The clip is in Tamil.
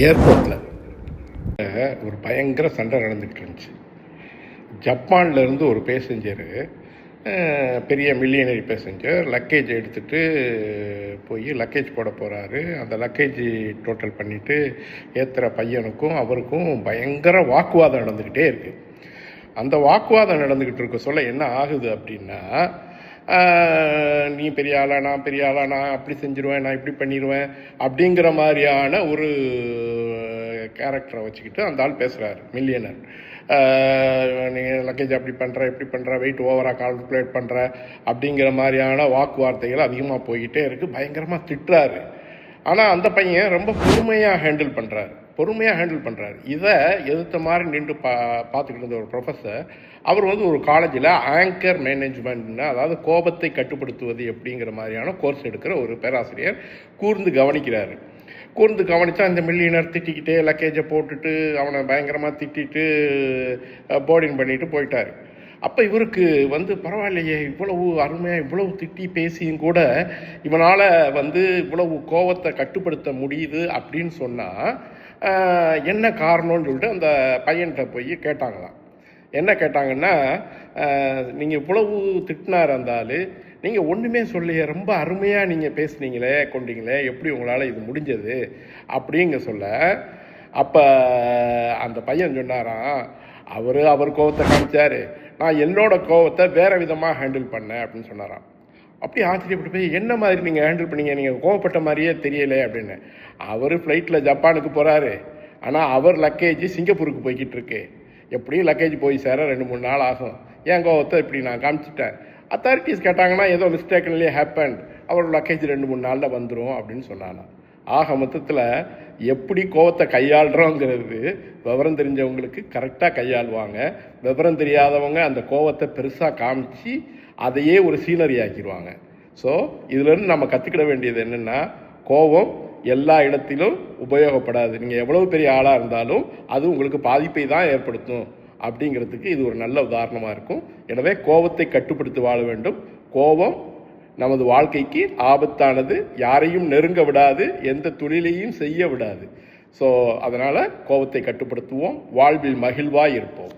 ஏர்போர்ட்டில் ஒரு பயங்கர சண்டை நடந்துக்கிட்டு இருந்துச்சு. ஜப்பான்லேருந்து ஒரு பேசஞ்சரு, பெரிய மில்லியனரி பேசஞ்சர், லக்கேஜ் எடுத்துகிட்டு போய் லக்கேஜ் போட போகிறாரு. அந்த லக்கேஜ் டோட்டல் பண்ணிவிட்டு ஏற்றுற பையனுக்கும் அவருக்கும் பயங்கர வாக்குவாதம் நடந்துக்கிட்டே இருக்குது. அந்த வாக்குவாதம் நடந்துக்கிட்டு இருக்க சொல்ல என்ன ஆகுது அப்படின்னா, நீ பெரிய ஆளா, நான் பெரிய ஆளா, நான் அப்படி செஞ்சிருவேன், நான் இப்படி பண்ணிடுவேன் அப்படிங்கிற மாதிரியான ஒரு கேரக்டரை வச்சுக்கிட்டு அந்த ஆள் பேசுகிறாரு, மில்லியனர். நீங்கள் லக்கேஜ் அப்படி பண்ணுற, இப்படி பண்ணுற, வெயிட் ஓவராக கால்குலேட் பண்ணுற அப்படிங்கிற மாதிரியான வாக்குவார்த்தைகள் அதிகமாக போய்கிட்டே இருக்குது. பயங்கரமாக திட்டுறாரு. ஆனால் அந்த பையன் ரொம்ப பொறுமையாக ஹேண்டில் பண்ணுறாரு. இதை எதிர்த்த மாதிரி நின்று பார்த்துக்கிட்டு இருந்த ஒரு ப்ரொஃபஸர், அவர் ஒரு காலேஜில் ஆங்கர் மேனேஜ்மெண்ட்னு, அதாவது கோபத்தை கட்டுப்படுத்துவது எப்படிங்கிற மாதிரியான கோர்ஸ் எடுக்கிற ஒரு பேராசிரியர் கூர்ந்து கவனித்தா இந்த மில்லியனர் திட்டிக்கிட்டே லக்கேஜை போட்டுட்டு அவனை பயங்கரமாக திட்டிட்டு போர்டிங் பண்ணிட்டு போயிட்டார். அப்போ இவருக்கு பரவாயில்லையே, இவ்வளவு அருமையாக இவ்வளவு திட்டி பேசியும் கூட இவனால் இவ்வளவு கோபத்தை கட்டுப்படுத்த முடியுது அப்படின்னு சொன்னால் என்ன காரணம்னு சொல்லிட்டு அந்த பையன்கிட்ட போய் கேட்டாங்களாம். என்ன கேட்டாங்கன்னா, நீங்கள் இவ்வளவு திட்டினார் இருந்தாலும் நீங்கள் ஒன்றுமே சொல்லையே, ரொம்ப அருமையாக நீங்கள் பேசுனீங்களே கொண்டீங்களே, எப்படி உங்களால் இது முடிஞ்சது அப்படிங்க சொல்ல, அப்போ அந்த பையன் சொன்னாராம், அவர் கோபத்தை காமிச்சார், நான் என்னோட கோபத்தை வேறு விதமாக ஹேண்டில் பண்ணேன் அப்படின்னு சொன்னாராம். அப்படி ஆச்சரியப்பட்டு போய், என்ன மாதிரி நீங்கள் ஹேண்டில் பண்ணீங்க, நீங்கள் கோவப்பட்ட மாதிரியே தெரியலை அப்படின்னு. அவர் ஃப்ளைட்டில் ஜப்பானுக்கு போகிறாரு, ஆனால் அவர் லக்கேஜ் சிங்கப்பூருக்கு போய்கிட்டு இருக்கு. எப்படியும் லக்கேஜ் போய் சேர 2-3 நாள் ஆகும். என் கோவத்தை இப்படி நான் காமிச்சிட்டேன். அத்தாரிட்டிஸ் கேட்டாங்கன்னா ஏதோ மிஸ்டேக்லேயே ஹேப்பன், அவரோட லக்கேஜ் 2-3 நாளில் வந்துடும் அப்படின்னு சொன்னானா. ஆக மொத்தத்தில் எப்படி கோவத்தை கையாளுறோங்கிறது விவரம் தெரிஞ்சவங்களுக்கு கரெக்டாக கையாளுவாங்க. விவரம் தெரியாதவங்க அந்த கோவத்தை பெருசாக காமிச்சு அதையே ஒரு சீனரி ஆக்கிடுவாங்க. ஸோ இதுலேருந்து நம்ம கற்றுக்கிட வேண்டியது என்னென்னா, கோபம் எல்லா இடத்திலும் உபயோகப்படாது. நீங்கள் எவ்வளவு பெரிய ஆளாக இருந்தாலும் அது உங்களுக்கு பாதிப்பை தான் ஏற்படுத்தும் அப்படிங்கிறதுக்கு இது ஒரு நல்ல உதாரணமாக இருக்கும். எனவே கோபத்தை கட்டுப்படுத்தி வாழ வேண்டும். கோபம் நமது வாழ்க்கைக்கு ஆபத்தானது, யாரையும் நெருங்க விடாது, எந்த தொழிலையும் செய்ய விடாது. ஸோ அதனால் கோபத்தை கட்டுப்படுத்துவோம், வாழ்வில் மகிழ்வாய் இருப்போம்.